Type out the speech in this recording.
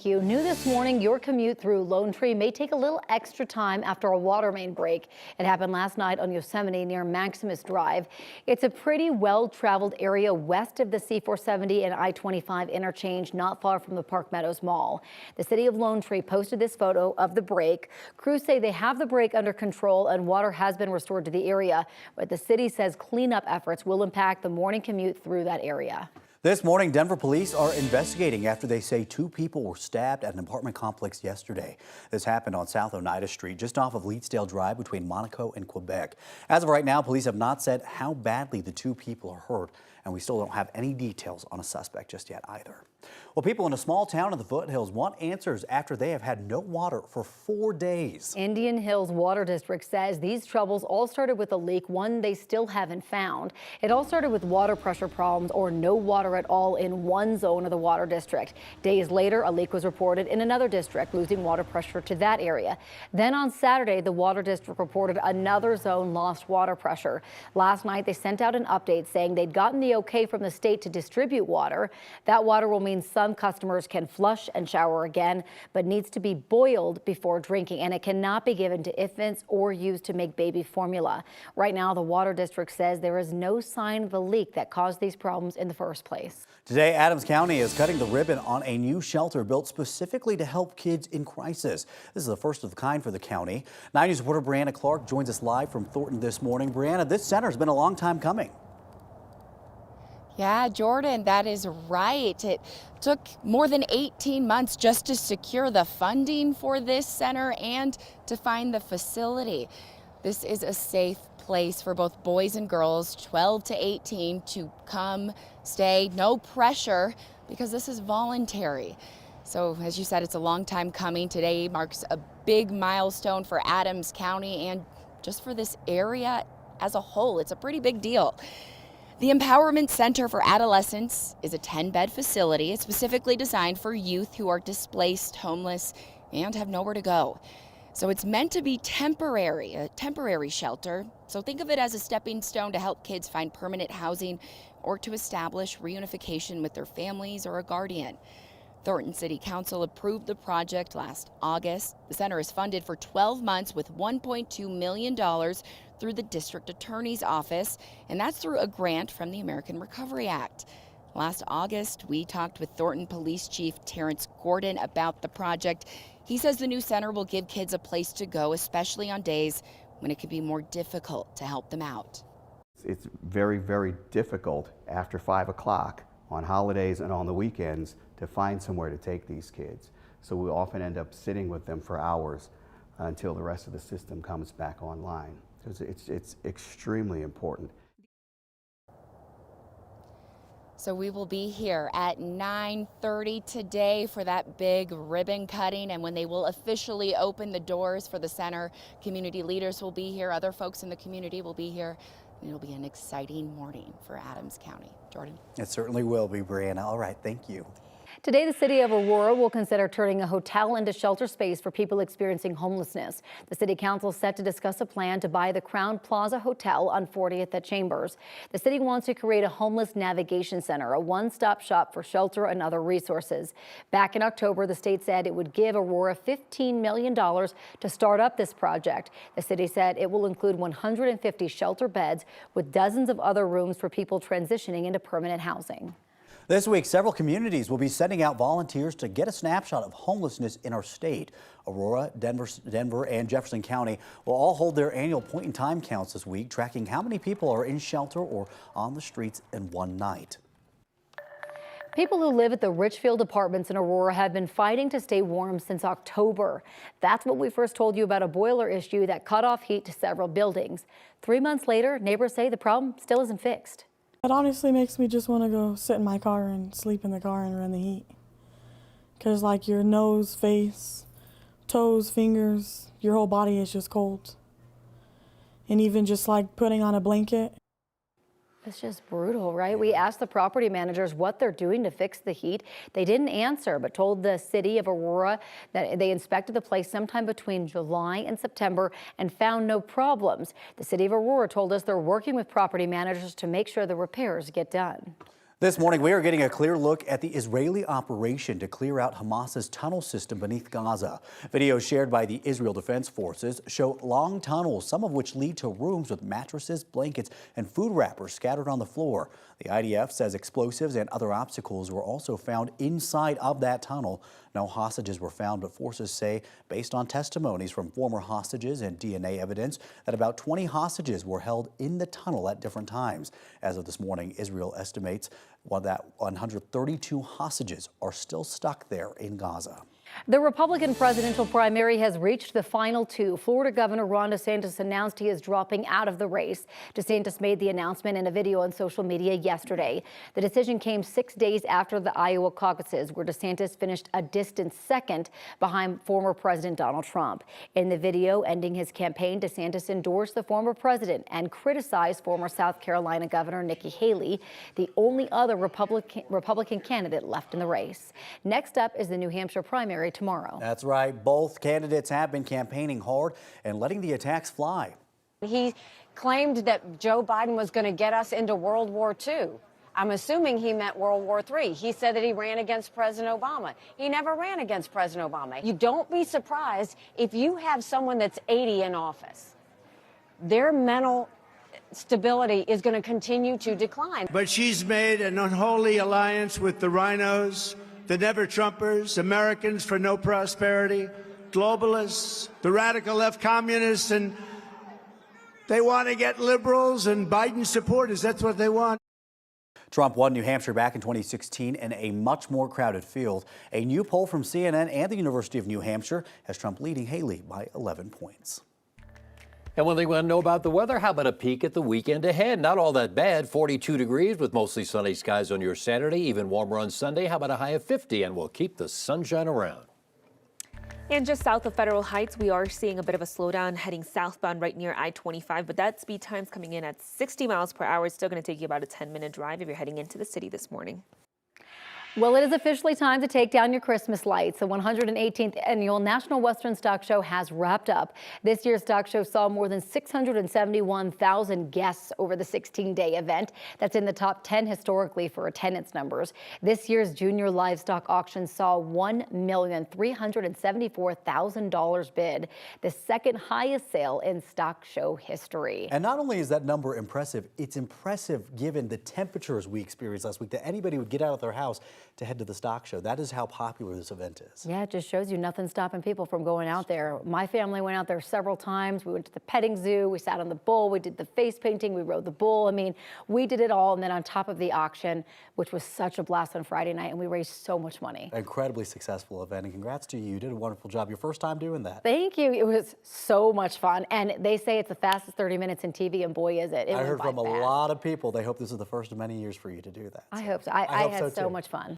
New this morning, your commute through Lone Tree may take a little extra time after a water main break. It happened last night on Yosemite near Maximus Drive. It's a pretty well-traveled area west of the C-470 and I-25 interchange, not far from the Park Meadows Mall. The city of Lone Tree posted this photo of the break. Crews say they have the break under control and water has been restored to the area, but the city says cleanup efforts will impact the morning commute through that area. This morning, Denver police are investigating after they say two people were stabbed at an apartment complex yesterday. This happened on South Oneida Street, just off of Leetsdale Drive between Monaco and Quebec. As of right now, police have not said how badly the two people are hurt, and we still don't have any details on a suspect just yet either. Well, people in a small town in the foothills want answers after they have had no water for 4 days. Indian Hills Water District says these troubles all started with a leak, one they still haven't found. It all started with water pressure problems or no water at all in one zone of the water district. Days later, a leak was reported in another district, losing water pressure to that area. Then on Saturday, the water district reported another zone lost water pressure. Last night, they sent out an update saying they'd gotten the okay from the state to distribute water. That water will mean some customers can flush and shower again, but needs to be boiled before drinking, and it cannot be given to infants or used to make baby formula. Right now, the water district says there is no sign of the leak that caused these problems in the first place. Today, Adams County is cutting the ribbon on a new shelter built specifically to help kids in crisis. This is the first of the kind for the county. 9 News reporter Brianna Clark joins us live from Thornton this morning. Brianna, this center has been a long time coming. Yeah, Jordan, that is right. It took more than 18 months just to secure the funding for this center and to find the facility. This is a safe place for both boys and girls 12 to 18 to come, stay, no pressure, because this is voluntary. So as you said, it's a long time coming. Today marks a big milestone for Adams County and just for this area as a whole. It's a pretty big deal. The Empowerment Center for Adolescents is a 10-bed facility. It's specifically designed for youth who are displaced, homeless, and have nowhere to go. So it's meant to be temporary, a temporary shelter. So think of it as a stepping stone to help kids find permanent housing or to establish reunification with their families or a guardian. Thornton City Council approved the project last August. The center is funded for 12 months with $1.2 million through the district attorney's office, and that's through a grant from the American Recovery Act. Last August, we talked with Thornton Police Chief Terrence Gordon about the project. He says the new center will give kids a place to go, especially on days when it can be more difficult to help them out. It's very, very difficult after 5 o'clock on holidays and on the weekends to find somewhere to take these kids. So we often end up sitting with them for hours until the rest of the system comes back online. It's extremely important. So we will be here at 9:30 today for that big ribbon cutting, and when they will officially open the doors for the center, community leaders will be here, other folks in the community will be here. It'll be an exciting morning for Adams County. Jordan? It certainly will be, Brianna. All right, thank you. Today, the city of Aurora will consider turning a hotel into shelter space for people experiencing homelessness. The city council is set to discuss a plan to buy the Crown Plaza Hotel on 40th at Chambers. The city wants to create a homeless navigation center, a one-stop shop for shelter and other resources. Back in October, the state said it would give Aurora $15 million to start up this project. The city said it will include 150 shelter beds with dozens of other rooms for people transitioning into permanent housing. This week, several communities will be sending out volunteers to get a snapshot of homelessness in our state. Aurora, Denver, and Jefferson County will all hold their annual point-in-time counts this week, tracking how many people are in shelter or on the streets in one night. People who live at the Richfield Apartments in Aurora have been fighting to stay warm since October. That's when we first told you about a boiler issue that cut off heat to several buildings. 3 months later, neighbors say the problem still isn't fixed. It honestly makes me just want to go sit in my car and sleep in the car and run the heat. Because like your nose, face, toes, fingers, your whole body is just cold. And even just like putting on a blanket. It's just brutal, right? We asked the property managers what they're doing to fix the heat. They didn't answer, but told the city of Aurora that they inspected the place sometime between July and September and found no problems. The city of Aurora told us they're working with property managers to make sure the repairs get done. This morning, we are getting a clear look at the Israeli operation to clear out Hamas's tunnel system beneath Gaza. Videos shared by the Israel Defense Forces show long tunnels, some of which lead to rooms with mattresses, blankets, and food wrappers scattered on the floor. The IDF says explosives and other obstacles were also found inside of that tunnel. No hostages were found, but forces say, based on testimonies from former hostages and DNA evidence, that about 20 hostages were held in the tunnel at different times. As of this morning, Israel estimates that 132 hostages are still stuck there in Gaza. The Republican presidential primary has reached the final two. Florida Governor Ron DeSantis announced he is dropping out of the race. DeSantis made the announcement in a video on social media yesterday. The decision came 6 days after the Iowa caucuses, where DeSantis finished a distant second behind former President Donald Trump. In the video ending his campaign, DeSantis endorsed the former president and criticized former South Carolina Governor Nikki Haley, the only other Republican candidate left in the race. Next up is the New Hampshire primary tomorrow. That's right. Both candidates have been campaigning hard and letting the attacks fly. He claimed that Joe Biden was going to get us into World War II. I'm assuming he meant World War III. He said that he ran against President Obama. He never ran against President Obama. You don't be surprised if you have someone that's 80 in office. Their mental stability is going to continue to decline. But she's made an unholy alliance with the rhinos, the never-Trumpers, Americans for no prosperity, globalists, the radical left communists, and they want to get liberals and Biden supporters. That's what they want. Trump won New Hampshire back in 2016 in a much more crowded field. A new poll from CNN and the University of New Hampshire has Trump leading Haley by 11 points. And one thing we want to know about the weather, how about a peek at the weekend ahead? Not all that bad, 42 degrees with mostly sunny skies on your Saturday, even warmer on Sunday. How about a high of 50? And we'll keep the sunshine around. And just south of Federal Heights, we are seeing a bit of a slowdown heading southbound right near I-25, but that speed time's coming in at 60 miles per hour. It's still going to take you about a 10-minute drive if you're heading into the city this morning. Well, it is officially time to take down your Christmas lights. The 118th annual National Western Stock Show has wrapped up. This year's stock show saw more than 671,000 guests over the 16-day event. That's in the top 10 historically for attendance numbers. This year's junior livestock auction saw $1,374,000 bid, the second highest sale in stock show history. And not only is that number impressive, it's impressive given the temperatures we experienced last week, that anybody would get out of their house to head to the stock show. That is how popular this event is. Yeah, it just shows you nothing stopping people from going out there. My family went out there several times. We went to the petting zoo, we sat on the bull, we did the face painting, we rode the bull. I mean, we did it all. And then on top of the auction, which was such a blast on Friday night, and we raised so much money. Incredibly successful event, and congrats to you. You did a wonderful job. Your first time doing that. Thank you. It was so much fun. And they say it's the fastest 30 minutes in TV, and boy, is it. I heard from a lot of people. They hope this is the first of many years for you to do that. I hope so. I had so much fun.